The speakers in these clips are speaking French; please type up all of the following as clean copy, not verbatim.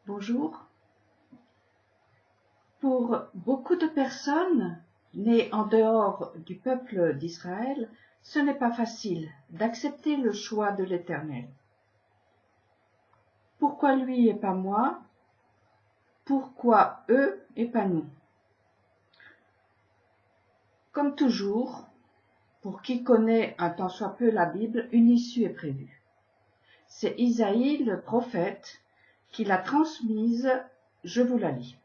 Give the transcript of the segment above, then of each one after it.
Bonjour. Pour beaucoup de personnes nées en dehors du peuple d'Israël, ce n'est pas facile d'accepter le choix de l'Éternel. Pourquoi lui et pas moi? Pourquoi eux et pas nous? Comme toujours, pour qui connaît un tant soit peu la Bible, une issue est prévue. C'est Isaïe, le prophète, qui l'a transmise, je vous la lis.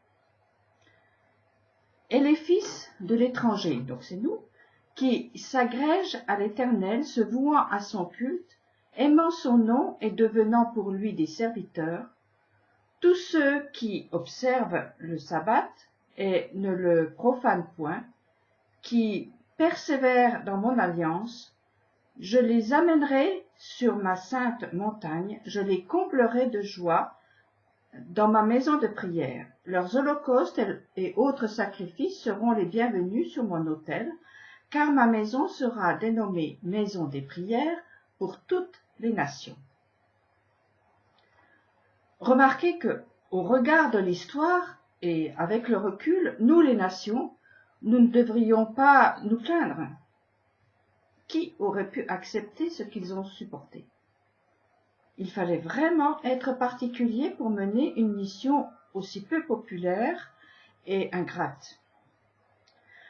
Et les fils de l'étranger, donc c'est nous, qui s'agrègent à l'Éternel, se vouant à son culte, aimant son nom et devenant pour lui des serviteurs, tous ceux qui observent le sabbat et ne le profanent point, qui persévèrent dans mon alliance, je les amènerai sur ma sainte montagne, je les comblerai de joie dans ma maison de prière. Leurs holocaustes et autres sacrifices seront les bienvenus sur mon autel, car ma maison sera dénommée maison des prières pour toutes les nations. Remarquez que, au regard de l'histoire et avec le recul, nous les nations, nous ne devrions pas nous plaindre. Qui aurait pu accepter ce qu'ils ont supporté? Il fallait vraiment être particulier pour mener une mission aussi peu populaire et ingrate.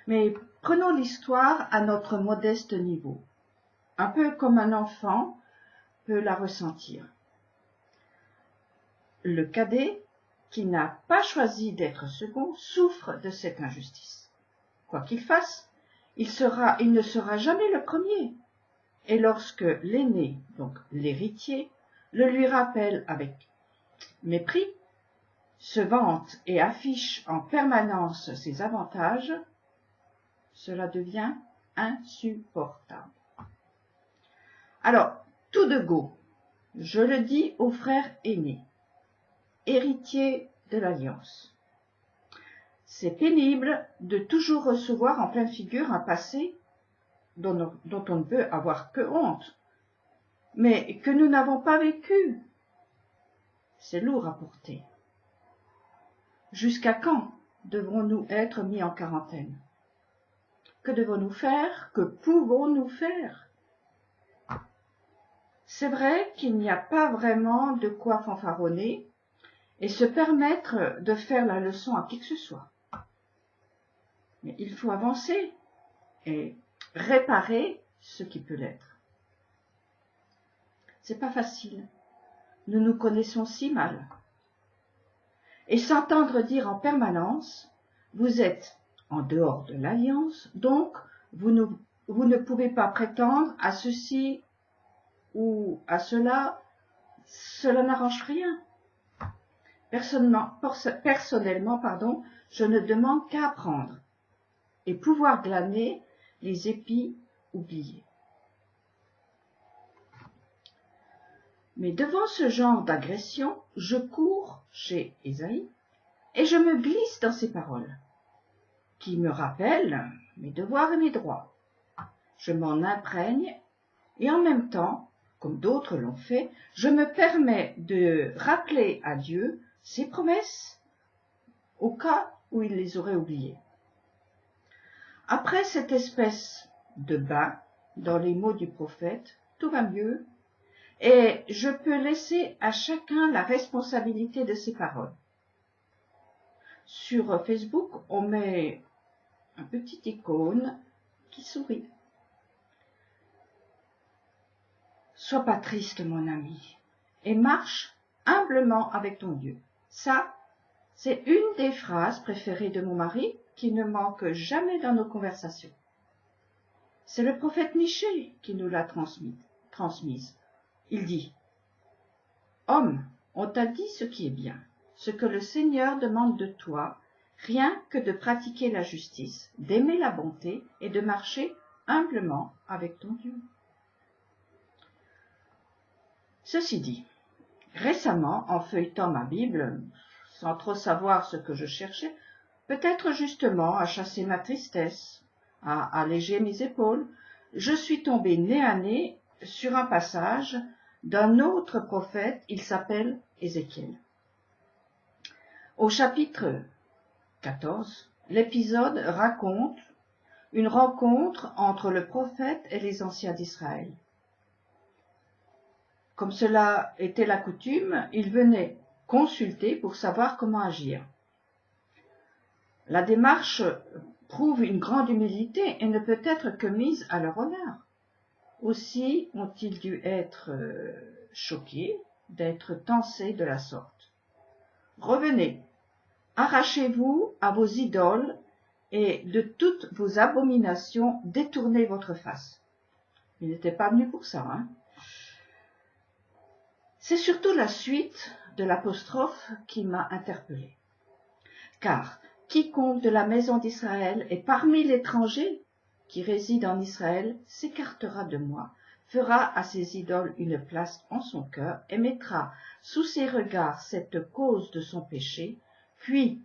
Mais prenons l'histoire à notre modeste niveau, un peu comme un enfant peut la ressentir. Le cadet, qui n'a pas choisi d'être second, souffre de cette injustice. Quoi qu'il fasse, il ne sera jamais le premier. Et lorsque l'aîné, donc l'héritier, le lui rappelle avec mépris, se vante et affiche en permanence ses avantages, cela devient insupportable. Alors, tout de go, je le dis aux frères aînés, héritiers de l'Alliance. C'est pénible de toujours recevoir en pleine figure un passé dont on ne peut avoir que honte, mais que nous n'avons pas vécu. C'est lourd à porter. Jusqu'à quand devrons-nous être mis en quarantaine? Que devons-nous faire? Que pouvons-nous faire? C'est vrai qu'il n'y a pas vraiment de quoi fanfaronner et se permettre de faire la leçon à qui que ce soit. Mais il faut avancer et réparer ce qui peut l'être. C'est pas facile. Nous nous connaissons si mal. Et s'entendre dire en permanence, vous êtes en dehors de l'alliance, donc vous ne pouvez pas prétendre à ceci ou à cela, cela n'arrange rien. Personnellement, je ne demande qu'à apprendre et pouvoir glaner les épis oubliés. Mais devant ce genre d'agression, je cours chez Ésaïe et je me glisse dans ses paroles, qui me rappellent mes devoirs et mes droits. Je m'en imprègne et en même temps, comme d'autres l'ont fait, je me permets de rappeler à Dieu ses promesses au cas où il les aurait oubliées. Après cette espèce de bain dans les mots du prophète, tout va mieux et je peux laisser à chacun la responsabilité de ses paroles. Sur Facebook, on met un petit icône qui sourit. Sois pas triste, mon ami, et marche humblement avec ton Dieu. Ça, c'est une des phrases préférées de mon mari qui ne manque jamais dans nos conversations. C'est le prophète Michée qui nous l'a transmise. Il dit « Homme, on t'a dit ce qui est bien, ce que le Seigneur demande de toi, rien que de pratiquer la justice, d'aimer la bonté et de marcher humblement avec ton Dieu. » Ceci dit, récemment, en feuilletant ma Bible, sans trop savoir ce que je cherchais, peut-être justement à chasser ma tristesse, à alléger mes épaules, je suis tombée nez à nez sur un passage d'un autre prophète, il s'appelle Ézéchiel. Au chapitre 14, l'épisode raconte une rencontre entre le prophète et les anciens d'Israël. Comme cela était la coutume, ils venaient consulter pour savoir comment agir. La démarche prouve une grande humilité et ne peut être que mise à leur honneur. Aussi ont-ils dû être choqués d'être tensés de la sorte. Revenez, arrachez-vous à vos idoles et de toutes vos abominations détournez votre face. Ils n'étaient pas venus pour ça, hein. C'est surtout la suite de l'apostrophe qui m'a interpellée. Car quiconque de la maison d'Israël et parmi l'étranger qui réside en Israël s'écartera de moi, fera à ses idoles une place en son cœur et mettra sous ses regards cette cause de son péché, puis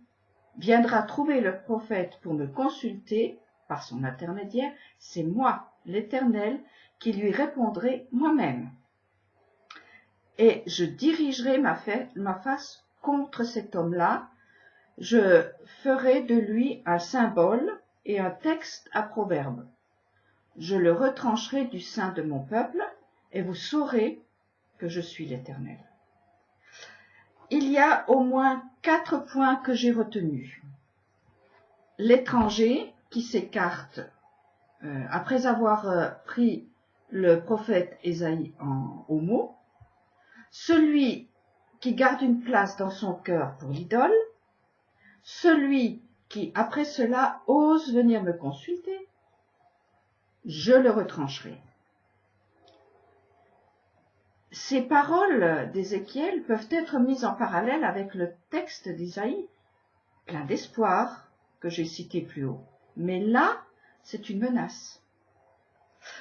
viendra trouver le prophète pour me consulter par son intermédiaire, c'est moi, l'Éternel, qui lui répondrai moi-même. Et je dirigerai ma face contre cet homme-là, je ferai de lui un symbole et un texte à proverbe. Je le retrancherai du sein de mon peuple, et vous saurez que je suis l'Éternel. Il y a au moins 4 points que j'ai retenus. L'étranger qui s'écarte après avoir pris le prophète Ésaïe au mot, celui qui garde une place dans son cœur pour l'idole, celui qui, après cela, ose venir me consulter, je le retrancherai. Ces paroles d'Ézéchiel peuvent être mises en parallèle avec le texte d'Ésaïe, plein d'espoir, que j'ai cité plus haut. Mais là, c'est une menace.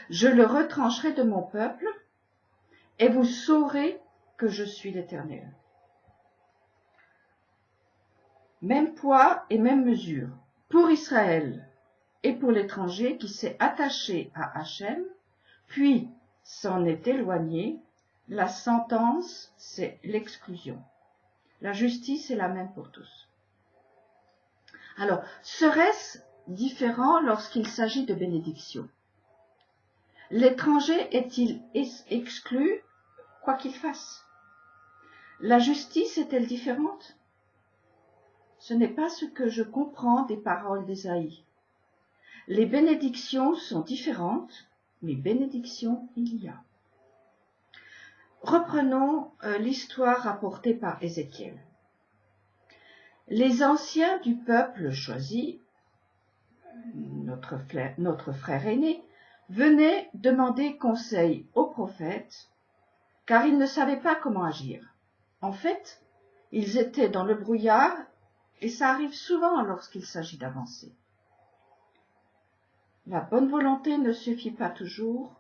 Je le retrancherai de mon peuple, et vous saurez que je suis l'Éternel. Même poids et même mesure pour Israël et pour l'étranger qui s'est attaché à Hachem, puis s'en est éloigné. La sentence, c'est l'exclusion. La justice est la même pour tous. Alors, serait-ce différent lorsqu'il s'agit de bénédiction? L'étranger est-il exclu quoi qu'il fasse? La justice est-elle différente? Ce n'est pas ce que je comprends des paroles d'Ésaïe. Les bénédictions sont différentes, mais bénédictions il y a. Reprenons l'histoire rapportée par Ézéchiel. Les anciens du peuple choisi, notre frère aîné, venaient demander conseil au prophète, car ils ne savaient pas comment agir. En fait, ils étaient dans le brouillard, et ça arrive souvent lorsqu'il s'agit d'avancer. La bonne volonté ne suffit pas toujours.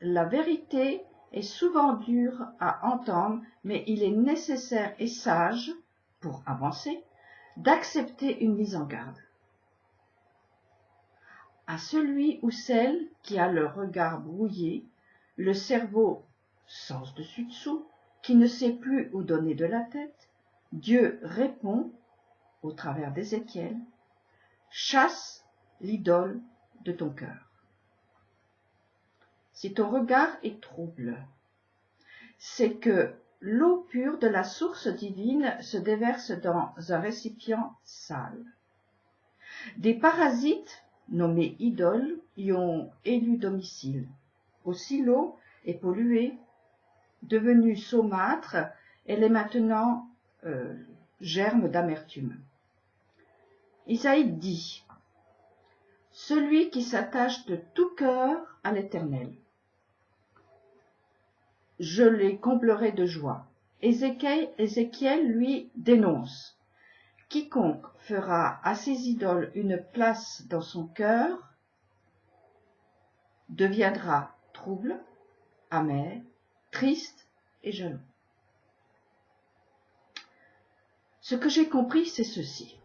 La vérité est souvent dure à entendre, mais il est nécessaire et sage, pour avancer, d'accepter une mise en garde. À celui ou celle qui a le regard brouillé, le cerveau sens dessus-dessous, qui ne sait plus où donner de la tête, Dieu répond, au travers d'Ézéchiel, « Chasse l'idole de ton cœur. » Si ton regard est trouble, c'est que l'eau pure de la source divine se déverse dans un récipient sale. Des parasites, nommés idoles, y ont élu domicile. Aussi l'eau est polluée, devenue saumâtre, elle est maintenant germe d'amertume. Isaïe dit, « Celui qui s'attache de tout cœur à l'Éternel, je les comblerai de joie. » Ézéchiel lui dénonce, « Quiconque fera à ses idoles une place dans son cœur deviendra trouble, amer, triste et jaloux. » Ce que j'ai compris, c'est ceci.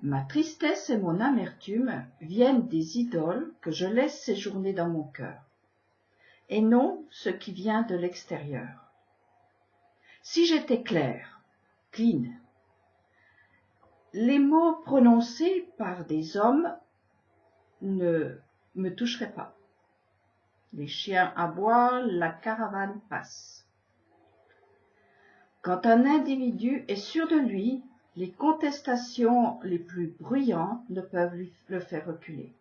Ma tristesse et mon amertume viennent des idoles que je laisse séjourner dans mon cœur, et non ce qui vient de l'extérieur. Si j'étais clair, clean, les mots prononcés par des hommes ne me toucheraient pas. Les chiens aboient, la caravane passe. Quand un individu est sûr de lui, les contestations les plus bruyantes ne peuvent le faire reculer.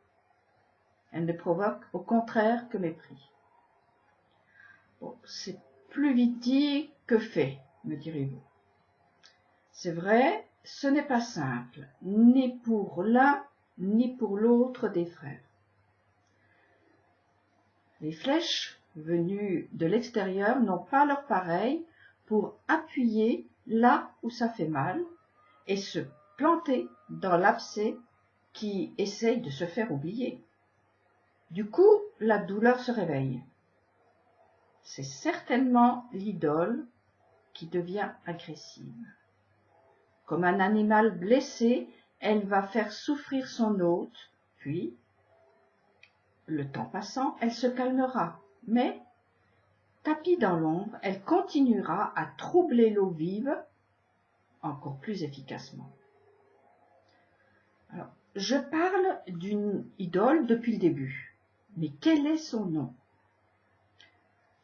Elles ne provoquent au contraire que mépris. Bon, c'est plus vite dit que fait, me direz-vous. C'est vrai, ce n'est pas simple, ni pour l'un ni pour l'autre des frères. Les flèches venues de l'extérieur n'ont pas leur pareil pour appuyer là où ça fait mal et se planter dans l'abcès qui essaye de se faire oublier. Du coup, la douleur se réveille. C'est certainement l'idole qui devient agressive. Comme un animal blessé, elle va faire souffrir son hôte, puis, le temps passant, elle se calmera, mais, tapie dans l'ombre, elle continuera à troubler l'eau vive encore plus efficacement. Alors, je parle d'une idole depuis le début, mais quel est son nom?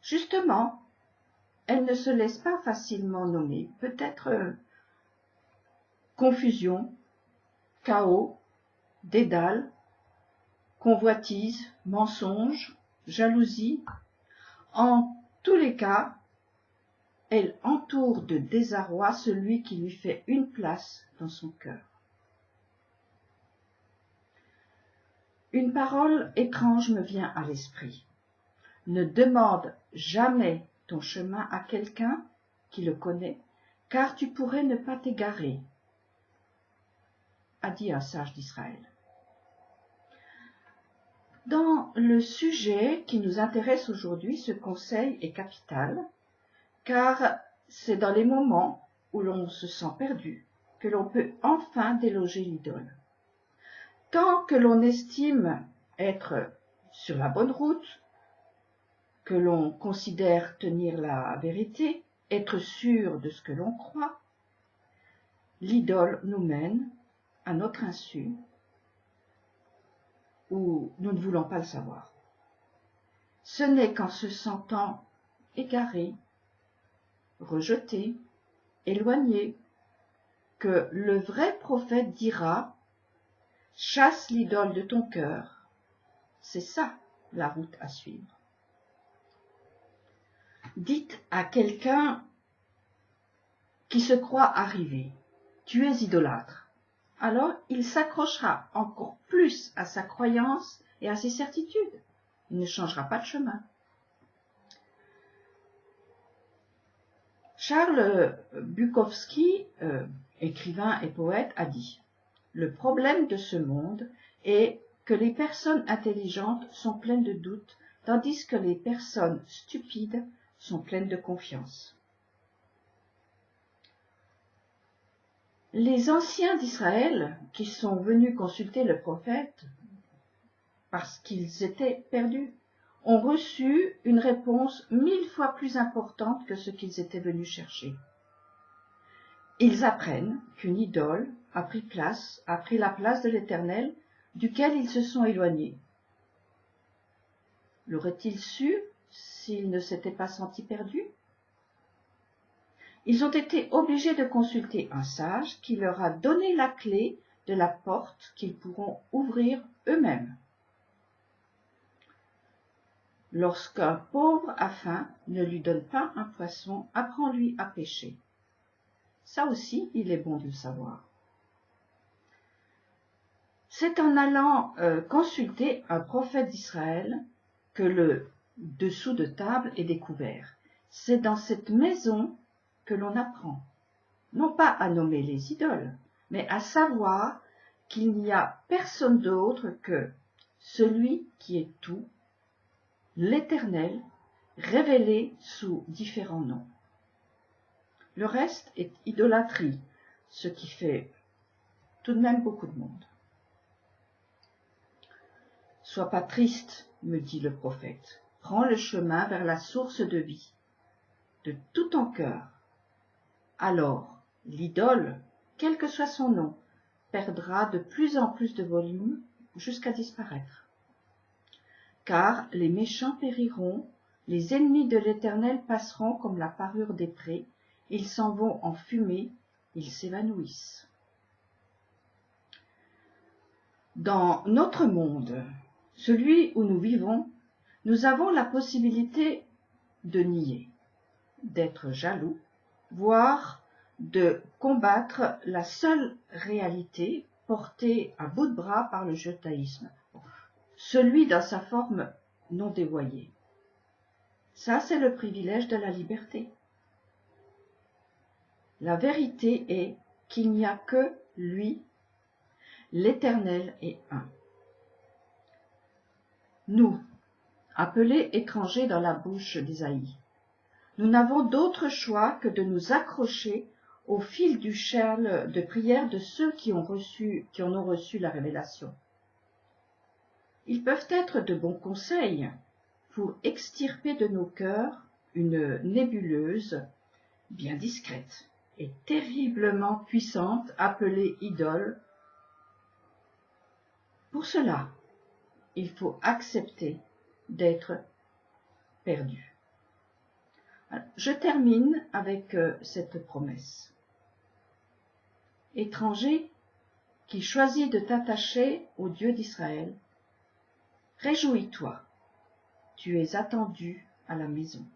Justement, elle ne se laisse pas facilement nommer, peut-être confusion, chaos, dédale, convoitise, mensonge, jalousie. En tous les cas, elle entoure de désarroi celui qui lui fait une place dans son cœur. Une parole étrange me vient à l'esprit. Ne demande jamais ton chemin à quelqu'un qui le connaît, car tu pourrais ne pas t'égarer, a dit un sage d'Israël. Dans le sujet qui nous intéresse aujourd'hui, ce conseil est capital, car c'est dans les moments où l'on se sent perdu que l'on peut enfin déloger l'idole. Tant que l'on estime être sur la bonne route, que l'on considère tenir la vérité, être sûr de ce que l'on croit, l'idole nous mène à notre insu, où nous ne voulons pas le savoir. Ce n'est qu'en se sentant égaré, rejeté, éloigné, que le vrai prophète dira « Chasse l'idole de ton cœur ». C'est ça la route à suivre. Dites à quelqu'un qui se croit arrivé « Tu es idolâtre ». Alors il s'accrochera encore plus à sa croyance et à ses certitudes. Il ne changera pas de chemin. Charles Bukowski, écrivain et poète, a dit « Le problème de ce monde est que les personnes intelligentes sont pleines de doutes, tandis que les personnes stupides sont pleines de confiance. » Les anciens d'Israël, qui sont venus consulter le prophète parce qu'ils étaient perdus, ont reçu une réponse 1000 fois plus importante que ce qu'ils étaient venus chercher. Ils apprennent qu'une idole a pris la place de l'Éternel, duquel ils se sont éloignés. L'auraient-ils su s'ils ne s'étaient pas sentis perdus? Ils ont été obligés de consulter un sage qui leur a donné la clé de la porte qu'ils pourront ouvrir eux-mêmes. Lorsqu'un pauvre a faim, ne lui donne pas un poisson, apprends-lui à pêcher. Ça aussi, il est bon de le savoir. C'est en allant consulter un prophète d'Israël que le dessous de table est découvert. C'est dans cette maison que l'on apprend, non pas à nommer les idoles, mais à savoir qu'il n'y a personne d'autre que celui qui est tout, l'Éternel, révélé sous différents noms. Le reste est idolâtrie, ce qui fait tout de même beaucoup de monde. Sois pas triste, me dit le prophète, prends le chemin vers la source de vie, de tout ton cœur. Alors, l'idole, quel que soit son nom, perdra de plus en plus de volume jusqu'à disparaître. Car les méchants périront, les ennemis de l'Éternel passeront comme la parure des prés, ils s'en vont en fumée, ils s'évanouissent. Dans notre monde, celui où nous vivons, nous avons la possibilité de nier, d'être jaloux, voire de combattre la seule réalité portée à bout de bras par le judaïsme, celui dans sa forme non dévoyée. Ça, c'est le privilège de la liberté. La vérité est qu'il n'y a que lui, l'Éternel est un. Nous, appelés étrangers dans la bouche d'Isaïe, nous n'avons d'autre choix que de nous accrocher au fil du chêne de prière de ceux qui en ont reçu la révélation. Ils peuvent être de bons conseils pour extirper de nos cœurs une nébuleuse bien discrète et terriblement puissante appelée idole. Pour cela, il faut accepter d'être perdu. Je termine avec cette promesse. Étranger qui choisit de t'attacher au Dieu d'Israël, réjouis-toi, tu es attendu à la maison.